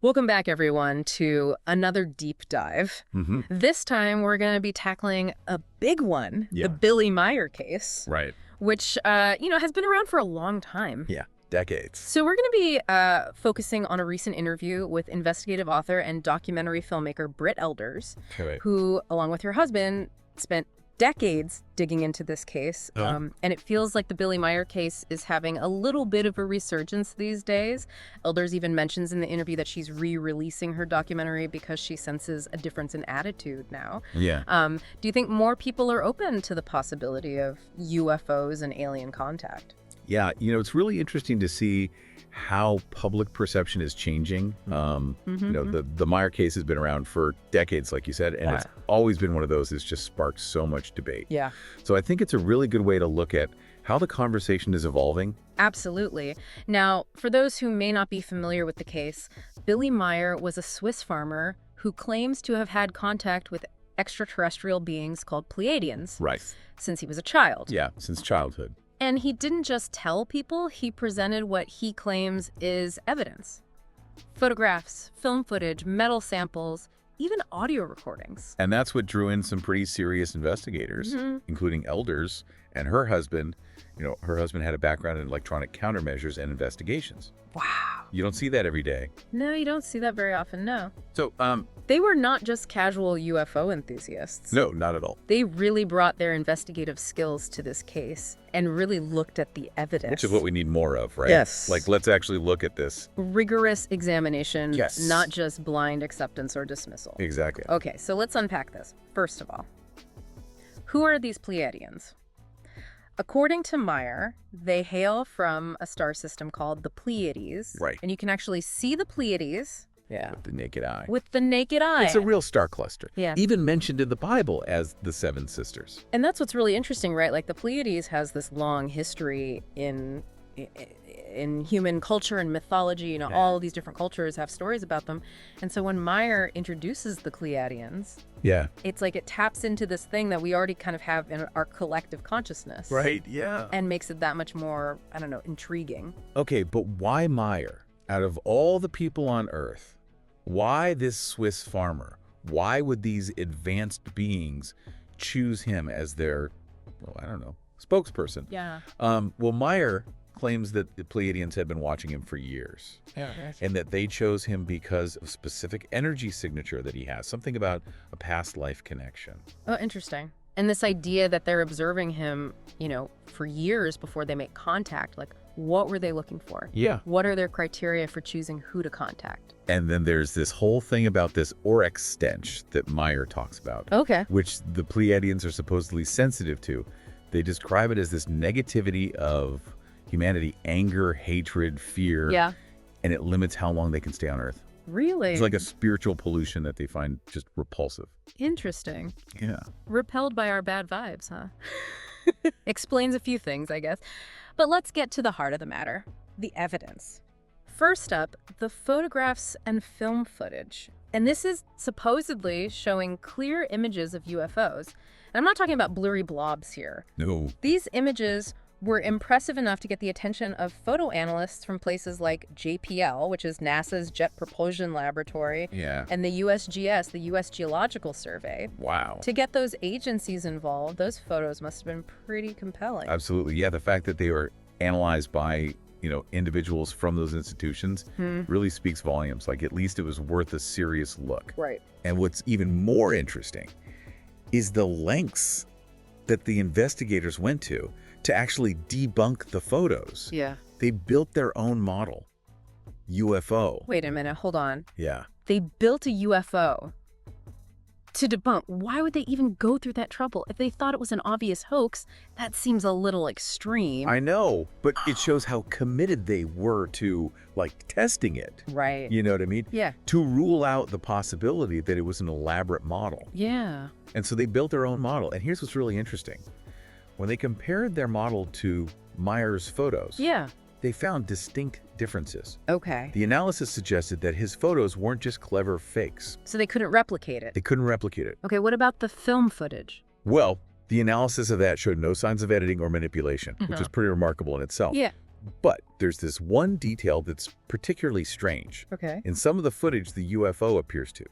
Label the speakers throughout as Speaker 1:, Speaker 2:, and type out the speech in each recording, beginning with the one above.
Speaker 1: Welcome back, everyone, to another deep dive. This time, we're going to be tackling a big one, the Billy Meier case.
Speaker 2: Right.
Speaker 1: Which, has been around for a long time.
Speaker 2: Yeah, decades.
Speaker 1: So we're going to be focusing on a recent interview with investigative author and documentary filmmaker Brit Elders, who, along with her husband, spent decades digging into this case. And it feels like the Billy Meier case is having a little bit of a resurgence these days. Elders even mentions in the interview that she's re-releasing her documentary because she senses a difference in attitude now.
Speaker 2: Yeah.
Speaker 1: Do you think more people are open to the possibility of UFOs and alien contact?
Speaker 2: Yeah, it's really interesting to see how public perception is changing. The Meier case has been around for decades, like you said, and it's always been one of those that's just sparked so much debate.
Speaker 1: Yeah.
Speaker 2: So I think it's a really good way to look at how the conversation is evolving.
Speaker 1: Absolutely. Now, for those who may not be familiar with the case, Billy Meier was a Swiss farmer who claims to have had contact with extraterrestrial beings called Pleiadians since he was a child.
Speaker 2: Yeah, since childhood.
Speaker 1: And he didn't just tell people, he presented what he claims is evidence. Photographs, film footage, metal samples, even audio recordings.
Speaker 2: And that's what drew in some pretty serious investigators, including Elders and her husband. Her husband had a background in electronic countermeasures and investigations.
Speaker 1: Wow.
Speaker 2: You don't see that every day.
Speaker 1: No, you don't see that very often, no.
Speaker 2: So,
Speaker 1: they were not just casual UFO enthusiasts.
Speaker 2: No, not at all.
Speaker 1: They really brought their investigative skills to this case and really looked at the evidence.
Speaker 2: Which is what we need more of, right?
Speaker 1: Yes.
Speaker 2: Like, let's actually look at this.
Speaker 1: Rigorous examination,
Speaker 2: Yes.
Speaker 1: not just blind acceptance or dismissal.
Speaker 2: Exactly.
Speaker 1: Okay, so let's unpack this. First of all, who are these Pleiadians? According to Meier, they hail from a star system called the Pleiades.
Speaker 2: Right.
Speaker 1: And you can actually see the Pleiades. Yeah.
Speaker 2: With the naked eye.
Speaker 1: With the naked eye.
Speaker 2: It's a real star cluster.
Speaker 1: Yeah.
Speaker 2: Even mentioned in the Bible as the Seven Sisters.
Speaker 1: And that's what's really interesting, right? Like the Pleiades has this long history in human culture and mythology. All of these different cultures have stories about them. And so when Meier introduces the Pleiadians, it's like it taps into this thing that we already kind of have in our collective consciousness.
Speaker 2: Right, yeah.
Speaker 1: And makes it that much more, intriguing.
Speaker 2: Okay, but why Meier? Out of all the people on Earth, why this Swiss farmer? Why would these advanced beings choose him as their, spokesperson?
Speaker 1: Yeah.
Speaker 2: Well, Meier claims that the Pleiadians had been watching him for years.
Speaker 1: Yeah.
Speaker 2: And that they chose him because of specific energy signature that he has, something about a past life connection.
Speaker 1: Oh, interesting. And this idea that they're observing him, for years before they make contact, like what were they looking for?
Speaker 2: Yeah.
Speaker 1: What are their criteria for choosing who to contact?
Speaker 2: And then there's this whole thing about this Oryx stench that Meier talks about.
Speaker 1: Okay.
Speaker 2: Which the Pleiadians are supposedly sensitive to. They describe it as this negativity of humanity, anger, hatred, fear.
Speaker 1: Yeah.
Speaker 2: And it limits how long they can stay on Earth.
Speaker 1: Really?
Speaker 2: It's like a spiritual pollution that they find just repulsive.
Speaker 1: Interesting.
Speaker 2: Yeah.
Speaker 1: Repelled by our bad vibes, huh? Explains a few things, I guess. But let's get to the heart of the matter, the evidence. First up, the photographs and film footage. And this is supposedly showing clear images of UFOs. And I'm not talking about blurry blobs here.
Speaker 2: No.
Speaker 1: These images were impressive enough to get the attention of photo analysts from places like JPL, which is NASA's Jet Propulsion Laboratory, and the USGS, the U.S. Geological Survey.
Speaker 2: Wow.
Speaker 1: To get those agencies involved, those photos must have been pretty compelling.
Speaker 2: Absolutely. Yeah, the fact that they were analyzed by, individuals from those institutions really speaks volumes. Like, at least it was worth a serious look.
Speaker 1: Right.
Speaker 2: And what's even more interesting is the lengths that the investigators went to actually debunk the photos.
Speaker 1: Yeah.
Speaker 2: They built their own model, UFO.
Speaker 1: Wait a minute, hold on.
Speaker 2: Yeah.
Speaker 1: They built a UFO to debunk. Why would they even go through that trouble? If they thought it was an obvious hoax, that seems a little extreme.
Speaker 2: I know, but it shows how committed they were to, testing it.
Speaker 1: Right.
Speaker 2: You know what I mean?
Speaker 1: Yeah.
Speaker 2: To rule out the possibility that it was an elaborate model.
Speaker 1: Yeah.
Speaker 2: And so they built their own model. And here's what's really interesting. When they compared their model to Meier's photos, they found distinct differences.
Speaker 1: Okay.
Speaker 2: The analysis suggested that his photos weren't just clever fakes.
Speaker 1: So they couldn't replicate it?
Speaker 2: They couldn't replicate it.
Speaker 1: Okay, what about the film footage?
Speaker 2: Well, the analysis of that showed no signs of editing or manipulation, which is pretty remarkable in itself.
Speaker 1: Yeah.
Speaker 2: But there's this one detail that's particularly strange.
Speaker 1: Okay.
Speaker 2: In some of the footage, the UFO appears to,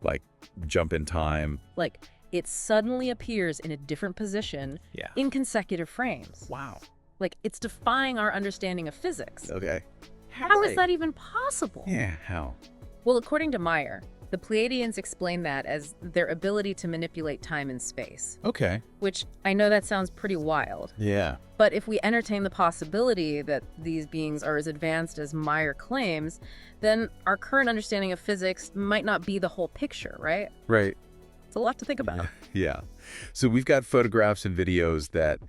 Speaker 2: like, jump in time.
Speaker 1: Like, it suddenly appears in a different position in consecutive frames.
Speaker 2: Wow.
Speaker 1: Like, it's defying our understanding of physics.
Speaker 2: Okay.
Speaker 1: How is that even possible?
Speaker 2: Yeah, how?
Speaker 1: Well, according to Meier, the Pleiadians explain that as their ability to manipulate time and space.
Speaker 2: Okay.
Speaker 1: Which, I know that sounds pretty wild.
Speaker 2: Yeah.
Speaker 1: But if we entertain the possibility that these beings are as advanced as Meier claims, then our current understanding of physics might not be the whole picture, right?
Speaker 2: Right.
Speaker 1: It's a lot to think about.
Speaker 2: Yeah. So we've got photographs and videos that,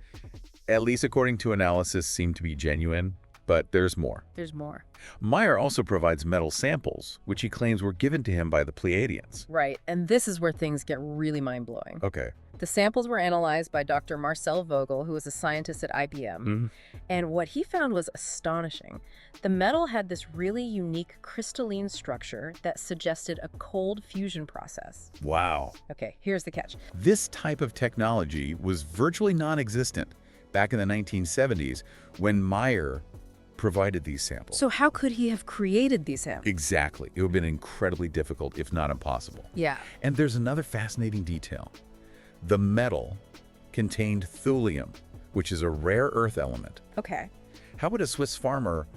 Speaker 2: at least according to analysis, seem to be genuine, but there's more.
Speaker 1: There's more.
Speaker 2: Meier also provides metal samples, which he claims were given to him by the Pleiadians.
Speaker 1: Right, and this is where things get really mind-blowing.
Speaker 2: Okay.
Speaker 1: The samples were analyzed by Dr. Marcel Vogel, who was a scientist at IBM, and what he found was astonishing. The metal had this really unique crystalline structure that suggested a cold fusion process.
Speaker 2: Wow.
Speaker 1: Okay, here's the catch.
Speaker 2: This type of technology was virtually non-existent back in the 1970s when Meier provided these samples.
Speaker 1: So how could he have created these samples?
Speaker 2: Exactly. It would have been incredibly difficult, if not impossible.
Speaker 1: Yeah.
Speaker 2: And there's another fascinating detail. The metal contained thulium, which is a rare earth element.
Speaker 1: Okay.
Speaker 2: How would a Swiss farmer,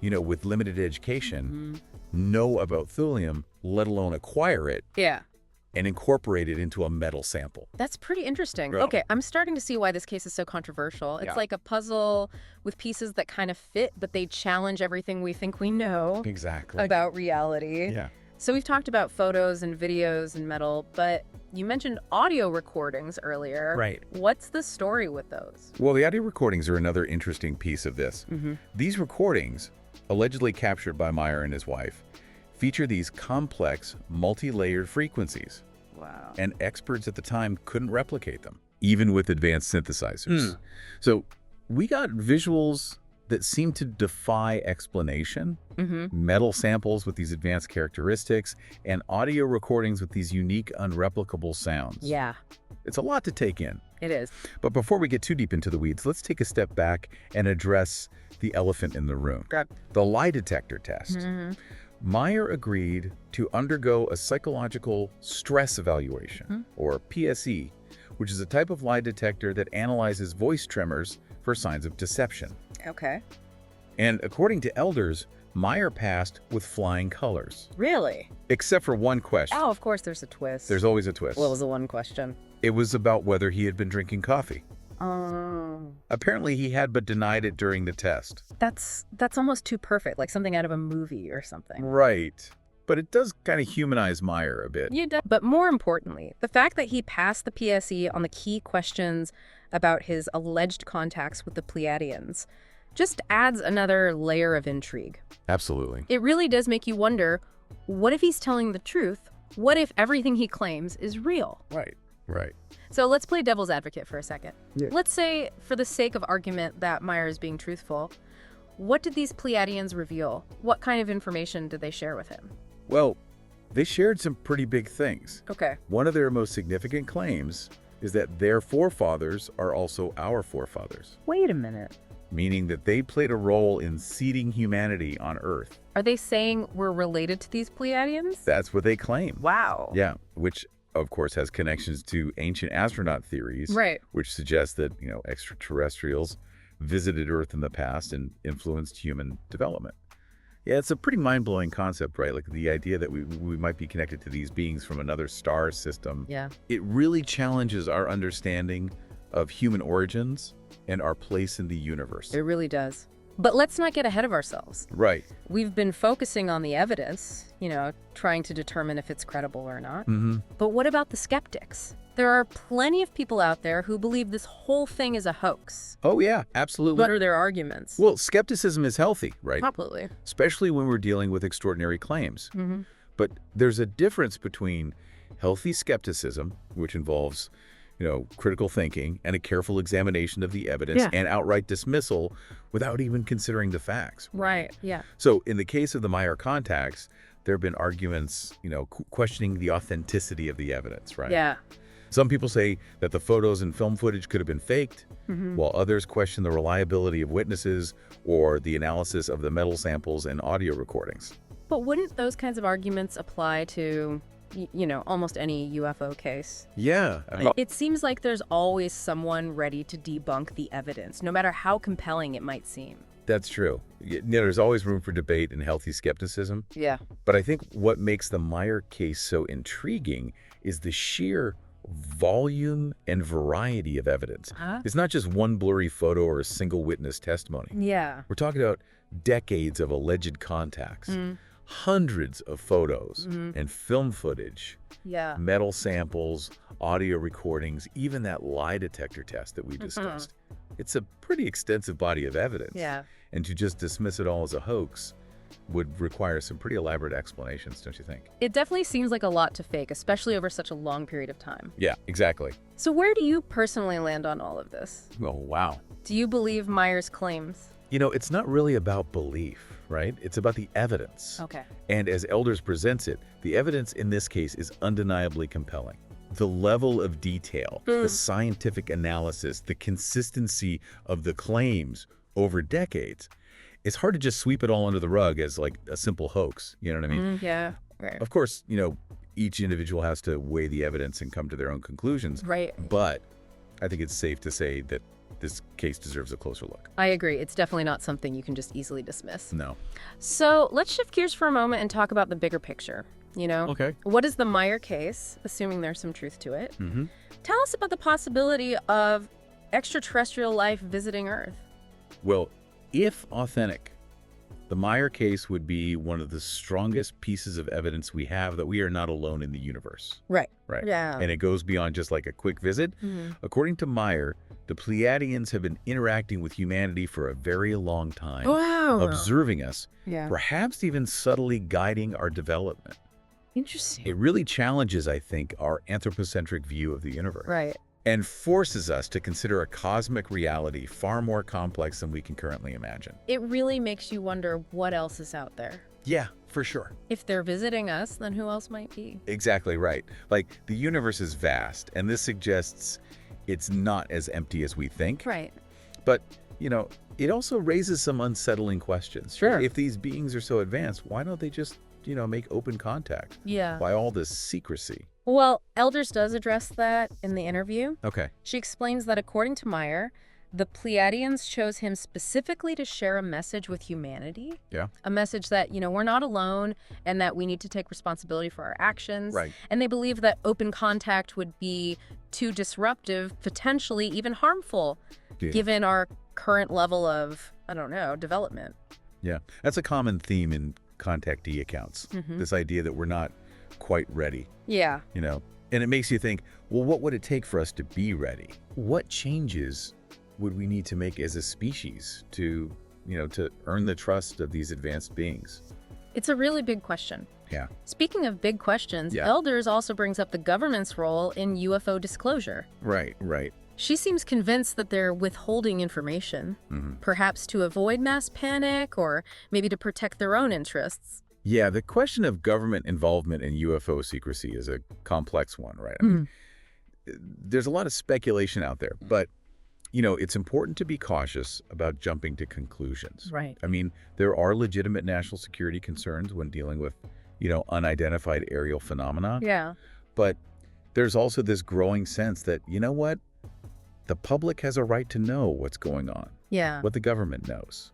Speaker 2: with limited education, know about thulium, let alone acquire it?
Speaker 1: Yeah.
Speaker 2: And incorporate it into a metal sample?
Speaker 1: That's pretty interesting.
Speaker 2: Girl.
Speaker 1: Okay, I'm starting to see why this case is so controversial. It's like a puzzle with pieces that kind of fit, but they challenge everything we think we know about reality.
Speaker 2: Yeah.
Speaker 1: So we've talked about photos and videos and metal, but you mentioned audio recordings earlier.
Speaker 2: Right.
Speaker 1: What's the story with those?
Speaker 2: Well, the audio recordings are another interesting piece of this. These recordings, allegedly captured by Meier and his wife, feature these complex, multi-layered frequencies.
Speaker 1: Wow.
Speaker 2: And experts at the time couldn't replicate them, even with advanced synthesizers. So we got visuals that seem to defy explanation, metal samples with these advanced characteristics, and audio recordings with these unique, unreplicable sounds.
Speaker 1: Yeah.
Speaker 2: It's a lot to take in.
Speaker 1: It is.
Speaker 2: But before we get too deep into the weeds, let's take a step back and address the elephant in the room. The lie detector test. Meier agreed to undergo a psychological stress evaluation, or PSE, which is a type of lie detector that analyzes voice tremors for signs of deception.
Speaker 1: Okay.
Speaker 2: And according to Elders, Meier passed with flying colors.
Speaker 1: Really?
Speaker 2: Except for one question.
Speaker 1: Oh, of course there's a twist.
Speaker 2: There's always a twist.
Speaker 1: What was the one question?
Speaker 2: It was about whether he had been drinking coffee.
Speaker 1: Oh.
Speaker 2: Apparently he had, but denied it during the test.
Speaker 1: That's almost too perfect, like something out of a movie or something.
Speaker 2: Right. But it does kind of humanize Meier a bit.
Speaker 1: But more importantly, the fact that he passed the PSE on the key questions about his alleged contacts with the Pleiadians just adds another layer of intrigue.
Speaker 2: Absolutely.
Speaker 1: It really does make you wonder, what if he's telling the truth? What if everything he claims is real?
Speaker 2: Right.
Speaker 1: So let's play devil's advocate for a second.
Speaker 2: Yeah.
Speaker 1: Let's say, for the sake of argument, that Meier is being truthful. What did these Pleiadians reveal? What kind of information did they share with him?
Speaker 2: Well, they shared some pretty big things.
Speaker 1: Okay.
Speaker 2: One of their most significant claims is that their forefathers are also our forefathers.
Speaker 1: Wait a minute.
Speaker 2: Meaning that they played a role in seeding humanity on Earth.
Speaker 1: Are they saying we're related to these Pleiadians?
Speaker 2: That's what they claim.
Speaker 1: Wow.
Speaker 2: Yeah, which of course has connections to ancient astronaut theories.
Speaker 1: Right.
Speaker 2: Which suggest that, extraterrestrials visited Earth in the past and influenced human development. Yeah, it's a pretty mind-blowing concept, right? Like the idea that we might be connected to these beings from another star system.
Speaker 1: Yeah.
Speaker 2: It really challenges our understanding of human origins and our place in the universe.
Speaker 1: It really does. But let's not get ahead of ourselves.
Speaker 2: Right.
Speaker 1: We've been focusing on the evidence, trying to determine if it's credible or not. But what about the skeptics? There are plenty of people out there who believe this whole thing is a hoax.
Speaker 2: Oh, yeah, absolutely.
Speaker 1: What are their arguments?
Speaker 2: Well, skepticism is healthy, right?
Speaker 1: Absolutely.
Speaker 2: Especially when we're dealing with extraordinary claims. But there's a difference between healthy skepticism, which involves, critical thinking and a careful examination of the evidence, and outright dismissal without even considering the facts.
Speaker 1: Right, yeah.
Speaker 2: So in the case of the Meier contacts, there have been arguments, questioning the authenticity of the evidence, right?
Speaker 1: Yeah.
Speaker 2: Some people say that the photos and film footage could have been faked, while others question the reliability of witnesses or the analysis of the metal samples and audio recordings.
Speaker 1: But wouldn't those kinds of arguments apply to, almost any UFO case?
Speaker 2: Yeah.
Speaker 1: It seems like there's always someone ready to debunk the evidence, no matter how compelling it might seem.
Speaker 2: That's true. There's always room for debate and healthy skepticism.
Speaker 1: Yeah.
Speaker 2: But I think what makes the Meier case so intriguing is the sheer volume and variety of evidence. It's not just one blurry photo or a single witness testimony.
Speaker 1: Yeah.
Speaker 2: We're talking about decades of alleged contacts, hundreds of photos and film footage, metal samples, audio recordings, even that lie detector test that we discussed. It's a pretty extensive body of evidence.
Speaker 1: Yeah.
Speaker 2: And to just dismiss it all as a hoax would require some pretty elaborate explanations, don't you think?
Speaker 1: It definitely seems like a lot to fake, especially over such a long period of time.
Speaker 2: Yeah, exactly.
Speaker 1: So where do you personally land on all of this?
Speaker 2: Oh, wow.
Speaker 1: Do you believe Meier's claims?
Speaker 2: It's not really about belief, right? It's about the evidence.
Speaker 1: Okay.
Speaker 2: And as Elders presents it, the evidence in this case is undeniably compelling. The level of detail, the scientific analysis, the consistency of the claims over decades, it's hard to just sweep it all under the rug as like a simple hoax. You know what I mean?
Speaker 1: Yeah, right.
Speaker 2: Of course, each individual has to weigh the evidence and come to their own conclusions.
Speaker 1: Right.
Speaker 2: But I think it's safe to say that this case deserves a closer look.
Speaker 1: I agree. It's definitely not something you can just easily dismiss.
Speaker 2: No.
Speaker 1: So let's shift gears for a moment and talk about the bigger picture.
Speaker 2: Okay.
Speaker 1: What is the Meier case, assuming there's some truth to it? Tell us about the possibility of extraterrestrial life visiting Earth.
Speaker 2: Well, if authentic, the Meier case would be one of the strongest pieces of evidence we have that we are not alone in the universe.
Speaker 1: Right.
Speaker 2: Right.
Speaker 1: Yeah.
Speaker 2: And it goes beyond just like a quick visit. According to Meier, the Pleiadians have been interacting with humanity for a very long time.
Speaker 1: Wow.
Speaker 2: Observing us,
Speaker 1: Yeah.
Speaker 2: perhaps even subtly guiding our development.
Speaker 1: Interesting.
Speaker 2: It really challenges, I think, our anthropocentric view of the universe.
Speaker 1: Right.
Speaker 2: And forces us to consider a cosmic reality far more complex than we can currently imagine.
Speaker 1: It really makes you wonder what else is out there.
Speaker 2: Yeah, for sure.
Speaker 1: If they're visiting us, then who else might be?
Speaker 2: Exactly right. Like, the universe is vast, and this suggests it's not as empty as we think.
Speaker 1: Right.
Speaker 2: But, it also raises some unsettling questions.
Speaker 1: Sure.
Speaker 2: If these beings are so advanced, why don't they just, make open contact?
Speaker 1: Yeah.
Speaker 2: Why all this secrecy?
Speaker 1: Well, Elders does address that in the interview.
Speaker 2: Okay.
Speaker 1: She explains that according to Meier, the Pleiadians chose him specifically to share a message with humanity.
Speaker 2: Yeah.
Speaker 1: A message that, we're not alone and that we need to take responsibility for our actions.
Speaker 2: Right.
Speaker 1: And they believe that open contact would be too disruptive, potentially even harmful, given our current level of, development.
Speaker 2: Yeah. That's a common theme in contactee accounts. This idea that we're not quite ready.
Speaker 1: Yeah.
Speaker 2: And it makes you think, well, what would it take for us to be ready? What changes would we need to make as a species to earn the trust of these advanced beings?
Speaker 1: It's a really big question.
Speaker 2: Yeah.
Speaker 1: Speaking of big questions,
Speaker 2: Yeah.
Speaker 1: Elders also brings up the government's role in UFO disclosure.
Speaker 2: Right.
Speaker 1: She seems convinced that they're withholding information, perhaps to avoid mass panic or maybe to protect their own interests.
Speaker 2: Yeah, the question of government involvement in UFO secrecy is a complex one, right? I mean, there's a lot of speculation out there, but, it's important to be cautious about jumping to conclusions.
Speaker 1: Right.
Speaker 2: I mean, there are legitimate national security concerns when dealing with, unidentified aerial phenomena.
Speaker 1: Yeah.
Speaker 2: But there's also this growing sense that, the public has a right to know what's going on,
Speaker 1: Yeah.
Speaker 2: what the government knows.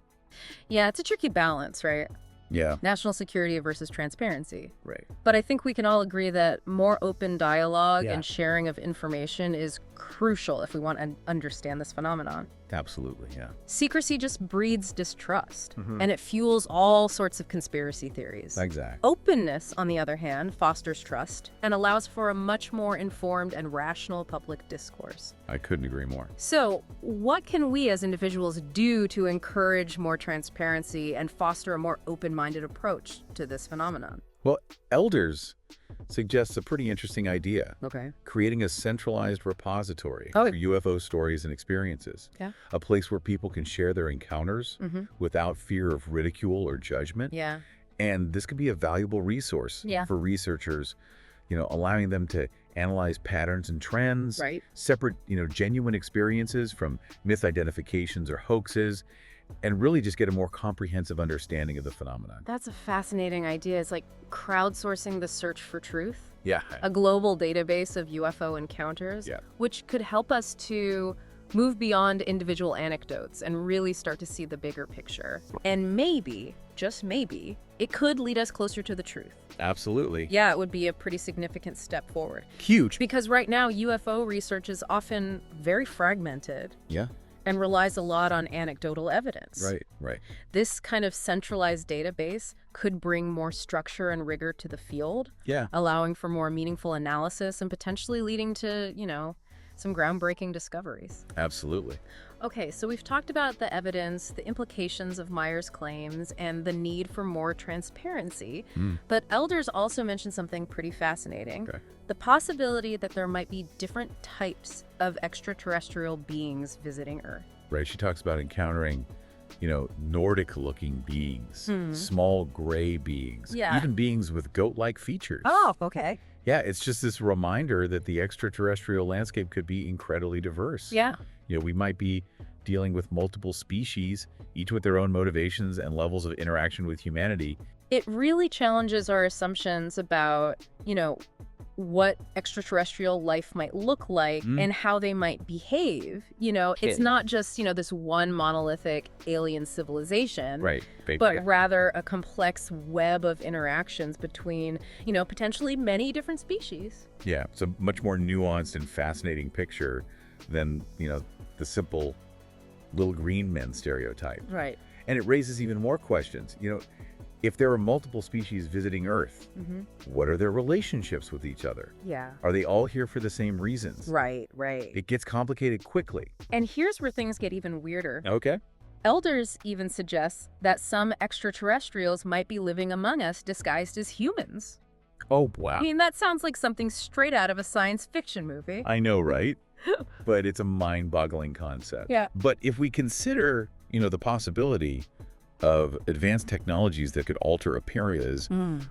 Speaker 1: Yeah, it's a tricky balance, right?
Speaker 2: Yeah,
Speaker 1: National security versus transparency.
Speaker 2: right.
Speaker 1: But I think we can all agree that more open dialogue
Speaker 2: Yeah.
Speaker 1: and sharing of information is crucial if we want to understand this phenomenon.
Speaker 2: Absolutely, yeah.
Speaker 1: Secrecy just breeds distrust, and it fuels all sorts of conspiracy theories.
Speaker 2: Exactly.
Speaker 1: Openness, on the other hand, fosters trust and allows for a much more informed and rational public discourse.
Speaker 2: I couldn't agree more.
Speaker 1: So, what can we as individuals do to encourage more transparency and foster a more open-minded approach to this phenomenon?
Speaker 2: Well, Elders suggests a pretty interesting idea.
Speaker 1: Okay.
Speaker 2: Creating a centralized repository
Speaker 1: Oh.
Speaker 2: for UFO stories and experiences.
Speaker 1: Yeah.
Speaker 2: A place where people can share their encounters without fear of ridicule or judgment.
Speaker 1: Yeah.
Speaker 2: And this could be a valuable resource
Speaker 1: Yeah.
Speaker 2: for researchers, allowing them to analyze patterns and trends,
Speaker 1: Right.
Speaker 2: separate, genuine experiences from myth identifications or hoaxes, and really just get a more comprehensive understanding of the phenomenon.
Speaker 1: That's a fascinating idea. It's like crowdsourcing the search for truth.
Speaker 2: Yeah.
Speaker 1: A global database of UFO encounters,
Speaker 2: Yeah.
Speaker 1: which could help us to move beyond individual anecdotes and really start to see the bigger picture. And maybe, just maybe, it could lead us closer to the truth.
Speaker 2: Absolutely.
Speaker 1: Yeah, it would be a pretty significant step forward.
Speaker 2: Huge.
Speaker 1: Because right now, UFO research is often very fragmented
Speaker 2: Yeah.
Speaker 1: and relies a lot on anecdotal evidence.
Speaker 2: Right.
Speaker 1: This kind of centralized database could bring more structure and rigor to the field,
Speaker 2: Yeah.
Speaker 1: allowing for more meaningful analysis and potentially leading to, some groundbreaking discoveries.
Speaker 2: Absolutely.
Speaker 1: Okay, so we've talked about the evidence, the implications of Meier's claims, and the need for more transparency. But Elders also mentioned something pretty fascinating.
Speaker 2: Okay.
Speaker 1: The possibility that there might be different types of extraterrestrial beings visiting Earth.
Speaker 2: Right. She talks about encountering, Nordic-looking beings, small gray beings,
Speaker 1: Yeah.
Speaker 2: even beings with goat-like features.
Speaker 1: Oh, okay.
Speaker 2: Yeah, it's just this reminder that the extraterrestrial landscape could be incredibly diverse.
Speaker 1: Yeah.
Speaker 2: We might be dealing with multiple species, each with their own motivations and levels of interaction with humanity.
Speaker 1: It really challenges our assumptions about, what extraterrestrial life might look like and how they might behave. It's not just, this one monolithic alien civilization.
Speaker 2: Right.
Speaker 1: But rather a complex web of interactions between, potentially many different species.
Speaker 2: Yeah, it's a much more nuanced and fascinating picture than, the simple little green men stereotype.
Speaker 1: Right.
Speaker 2: And it raises even more questions. If there are multiple species visiting Earth, what are their relationships with each other?
Speaker 1: Yeah.
Speaker 2: Are they all here for the same reasons?
Speaker 1: Right.
Speaker 2: It gets complicated quickly.
Speaker 1: And here's where things get even weirder.
Speaker 2: Okay.
Speaker 1: Elders even suggests that some extraterrestrials might be living among us disguised as humans.
Speaker 2: Oh, wow.
Speaker 1: I mean, that sounds like something straight out of a science fiction movie.
Speaker 2: I know, right? But it's a mind-boggling concept.
Speaker 1: Yeah.
Speaker 2: But if we consider, the possibility of advanced technologies that could alter appearances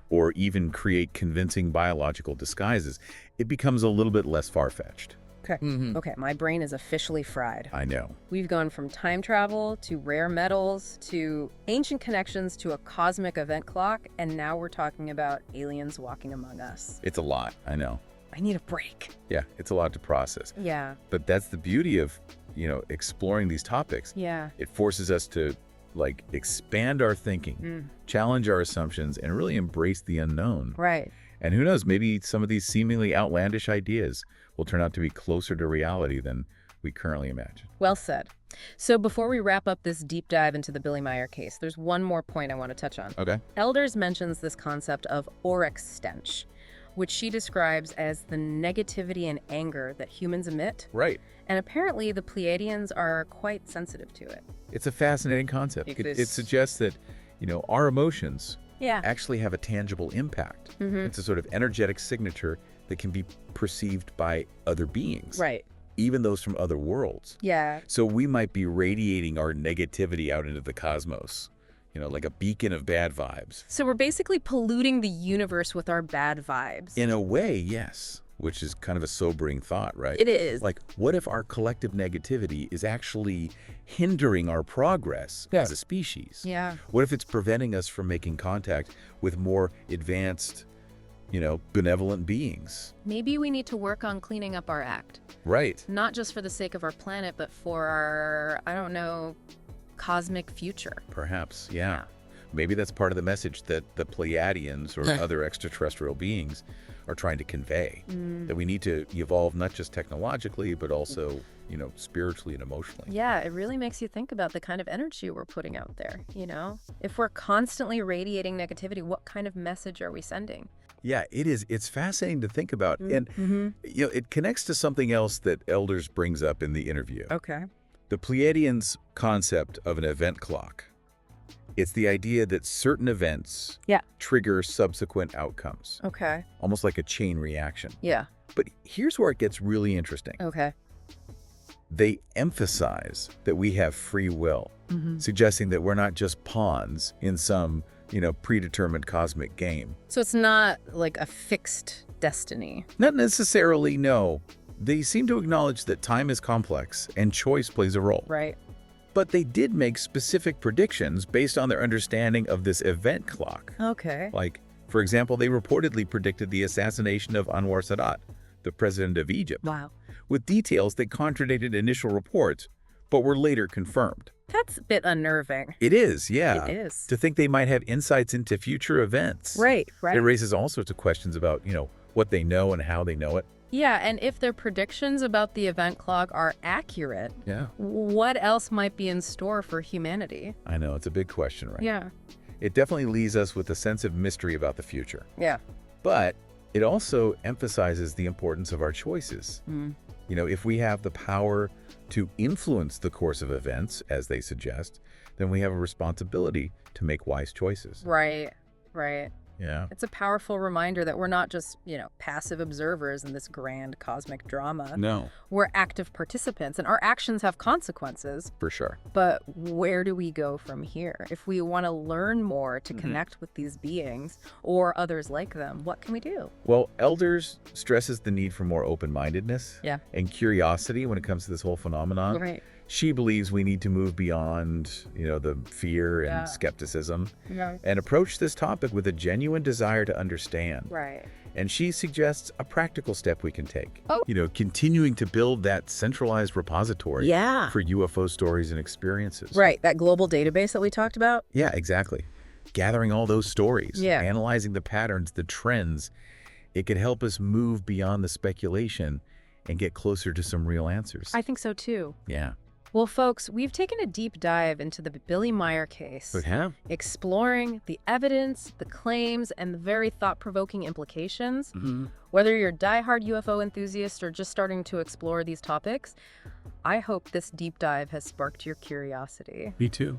Speaker 2: or even create convincing biological disguises, it becomes a little bit less far-fetched.
Speaker 1: Okay. Okay, my brain is officially fried.
Speaker 2: I know.
Speaker 1: We've gone from time travel to rare metals to ancient connections to a cosmic event clock, and now we're talking about aliens walking among us.
Speaker 2: It's a lot, I know.
Speaker 1: I need a break.
Speaker 2: Yeah, it's a lot to process.
Speaker 1: Yeah.
Speaker 2: But that's the beauty of, exploring these topics.
Speaker 1: Yeah.
Speaker 2: It forces us to, expand our thinking, challenge our assumptions, and really embrace the unknown.
Speaker 1: Right.
Speaker 2: And who knows, maybe some of these seemingly outlandish ideas will turn out to be closer to reality than we currently imagine.
Speaker 1: Well said. So before we wrap up this deep dive into the Billy Meier case, there's one more point I want to touch on.
Speaker 2: Okay.
Speaker 1: Elders mentions this concept of auric stench, which she describes as the negativity and anger that humans emit.
Speaker 2: Right.
Speaker 1: And apparently the Pleiadians are quite sensitive to it.
Speaker 2: It's a fascinating concept. It suggests that, our emotions actually have a tangible impact. It's a sort of energetic signature that can be perceived by other beings.
Speaker 1: Right.
Speaker 2: Even those from other worlds.
Speaker 1: Yeah.
Speaker 2: So we might be radiating our negativity out into the cosmos, like a beacon of bad vibes.
Speaker 1: So we're basically polluting the universe with our bad vibes.
Speaker 2: In a way, yes, which is kind of a sobering thought, right?
Speaker 1: It is.
Speaker 2: Like, what if our collective negativity is actually hindering our progress as a species?
Speaker 1: Yeah.
Speaker 2: What if it's preventing us from making contact with more advanced, benevolent beings?
Speaker 1: Maybe we need to work on cleaning up our act.
Speaker 2: Right.
Speaker 1: Not just for the sake of our planet, but for our, cosmic future.
Speaker 2: Perhaps, yeah. Maybe that's part of the message that the Pleiadians or other extraterrestrial beings are trying to convey. That we need to evolve not just technologically, but also, spiritually and emotionally.
Speaker 1: Yeah, it really makes you think about the kind of energy we're putting out there, If we're constantly radiating negativity, what kind of message are we sending?
Speaker 2: Yeah, it is. It's fascinating to think about. And, it connects to something else that Elders brings up in the interview.
Speaker 1: Okay.
Speaker 2: The Pleiadians' concept of an event clock. It's the idea that certain events trigger subsequent outcomes.
Speaker 1: Okay.
Speaker 2: Almost like a chain reaction.
Speaker 1: Yeah.
Speaker 2: But here's where it gets really interesting.
Speaker 1: Okay.
Speaker 2: They emphasize that we have free will, suggesting that we're not just pawns in some, predetermined cosmic game.
Speaker 1: So it's not like a fixed destiny.
Speaker 2: Not necessarily, no. They seem to acknowledge that time is complex and choice plays a role.
Speaker 1: Right.
Speaker 2: But they did make specific predictions based on their understanding of this event clock.
Speaker 1: Okay.
Speaker 2: Like, for example, they reportedly predicted the assassination of Anwar Sadat, the president of Egypt.
Speaker 1: Wow.
Speaker 2: With details that contradicted initial reports, but were later confirmed.
Speaker 1: That's a bit unnerving.
Speaker 2: It is, yeah.
Speaker 1: It is.
Speaker 2: To think they might have insights into future events.
Speaker 1: Right.
Speaker 2: It raises all sorts of questions about, what they know and how they know it.
Speaker 1: Yeah, and if their predictions about the event clock are accurate,
Speaker 2: Yeah.
Speaker 1: what else might be in store for humanity?
Speaker 2: I know, it's a big question, right?
Speaker 1: Yeah.
Speaker 2: It definitely leaves us with a sense of mystery about the future.
Speaker 1: Yeah.
Speaker 2: But it also emphasizes the importance of our choices.
Speaker 1: Mm.
Speaker 2: If we have the power to influence the course of events, as they suggest, then we have a responsibility to make wise choices.
Speaker 1: Right.
Speaker 2: Yeah.
Speaker 1: It's a powerful reminder that we're not just, passive observers in this grand cosmic drama.
Speaker 2: No.
Speaker 1: We're active participants, and our actions have consequences.
Speaker 2: For sure.
Speaker 1: But where do we go from here? If we want to learn more to connect with these beings or others like them, what can we do?
Speaker 2: Well, Elders stresses the need for more open-mindedness
Speaker 1: Yeah.
Speaker 2: and curiosity when it comes to this whole phenomenon.
Speaker 1: Right.
Speaker 2: She believes we need to move beyond, the fear and skepticism
Speaker 1: Yeah.
Speaker 2: and approach this topic with a genuine desire to understand.
Speaker 1: Right.
Speaker 2: And she suggests a practical step we can take.
Speaker 1: Oh.
Speaker 2: Continuing to build that centralized repository for UFO stories and experiences.
Speaker 1: Right. That global database that we talked about?
Speaker 2: Yeah, exactly. Gathering all those stories,
Speaker 1: Yeah.
Speaker 2: analyzing the patterns, the trends, it could help us move beyond the speculation and get closer to some real answers.
Speaker 1: I think so too.
Speaker 2: Yeah.
Speaker 1: Well, folks, we've taken a deep dive into the Billy Meier case,
Speaker 2: We have.
Speaker 1: exploring the evidence, the claims, and the very thought-provoking implications.
Speaker 2: Mm-hmm.
Speaker 1: Whether you're a diehard UFO enthusiast or just starting to explore these topics, I hope this deep dive has sparked your curiosity.
Speaker 2: Me too.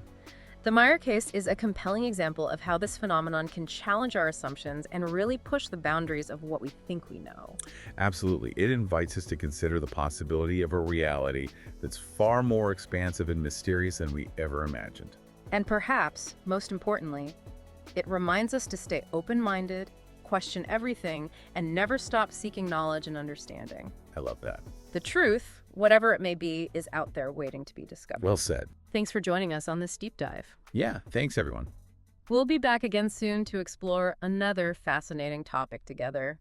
Speaker 1: The Meier case is a compelling example of how this phenomenon can challenge our assumptions and really push the boundaries of what we think we know.
Speaker 2: Absolutely. It invites us to consider the possibility of a reality that's far more expansive and mysterious than we ever imagined.
Speaker 1: And perhaps, most importantly, it reminds us to stay open-minded, question everything, and never stop seeking knowledge and understanding.
Speaker 2: I love that.
Speaker 1: The truth, whatever it may be, is out there waiting to be discovered.
Speaker 2: Well said.
Speaker 1: Thanks for joining us on this deep dive.
Speaker 2: Yeah, thanks everyone.
Speaker 1: We'll be back again soon to explore another fascinating topic together.